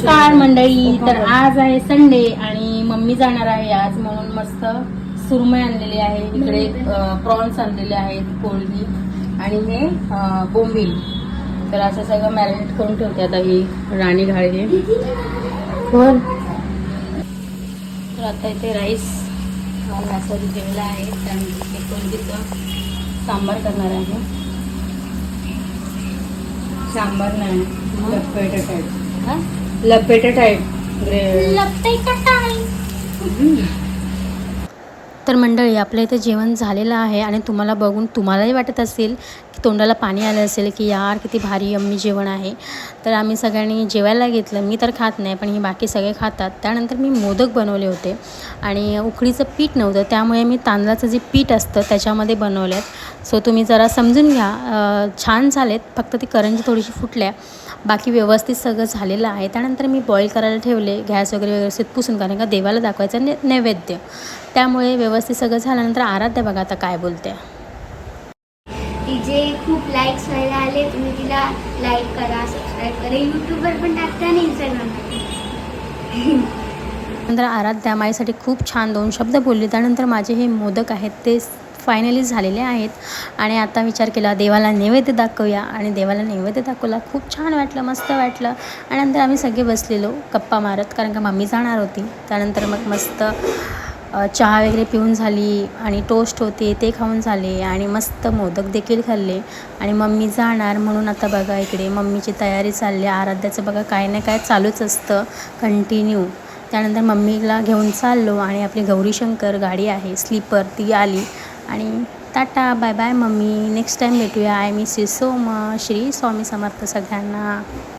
नमस्कार मंडळी. तर आज आहे संडे आणि मम्मी जाणार आहे आज, म्हणून मस्त सुरमई आणलेली आहे. इकडे प्रॉन्स आणलेले आहेत, कोळगी आणि हे बोंबील. तर असं सगळं मॅरिनेट करून ठेवते आता ही राणी घाळगे. तर आता इथे राईस असं दिलेला आहे. त्यानंतर कोळगीचं सांबार करणार आहे. सांबार नाही, लपेटा टाईप. लपेटा टाईप तर मंडळी, आपल्या इथे जेवण झालेलं आहे आणि तुम्हाला बघून तुम्हालाही वाटत असेल की तोंडाला पाणी आलं असेल की यार किती भारी यम्मी जेवण आहे. तर आम्ही सगळ्यांनी जेवायला घेतलं. मी तर खात नाही, पण ही बाकी सगळे खातात. त्यानंतर मी मोदक बनवले होते आणि उकडीचं पीठ नव्हतं, त्यामुळे मी तांदळाचं जे पीठ असतं त्याच्यामध्ये बनवल्यात. सो तुम्ही जरा समजून घ्या. छान झालेत, फक्त ती करंजी थोडीशी फुटल्या, बाकी व्यवस्थित सगळं झालेलं आहे. त्यानंतर मी बॉईल करायला ठेवले, गॅस वगैरे व्यवस्थित पुसून, कारण का देवाला दाखवायचं नैवेद्य. त्यामुळे व्यवस्थित सगळं झाल्यानंतर आराध्या बघा आता काय बोलते. तिचे खूप लाईक्स व्हायला आले, तुम्ही तिला लाईक करा, सबस्क्राईब करा. यूट्यूबवर पण टाकते आणि इंस्टाग्रामवर. नंतर आराध्या माझ्यासाठी खूप छान 2 शब्द बोलले. त्यानंतर माझे हे मोदक आहेत ते फायनली झालेले आहेत आणि आता विचार केला देवाला नैवेद्य दाखवूया, आणि देवाला नैवेद्य दाखवला. खूप छान वाटलं, मस्त वाटलं. आणि नंतर आम्ही सगळे बसलेलो गप्पा मारत, कारण का मम्मी जाणार होती. त्यानंतर मग मस्त चहा वगैरे पिऊन झाली आणि टोस्ट होते ते खाऊन झाले आणि मस्त मोदक देखील खाल्ले. आणि मम्मी जाणार म्हणून आता बघा इकडे मम्मीची तयारी चालली. आराध्याचं बघा काय ना काय चालूच असतं कंटिन्यू. त्यानंतर मम्मीला घेऊन चाललो आणि आपली गौरीशंकर गाडी आहे स्लीपर, ती आली. आणि ta-ta bye bye mummy, next time भेटूया. I miss you so much. Shri Swami Samarth सगळ्यांना.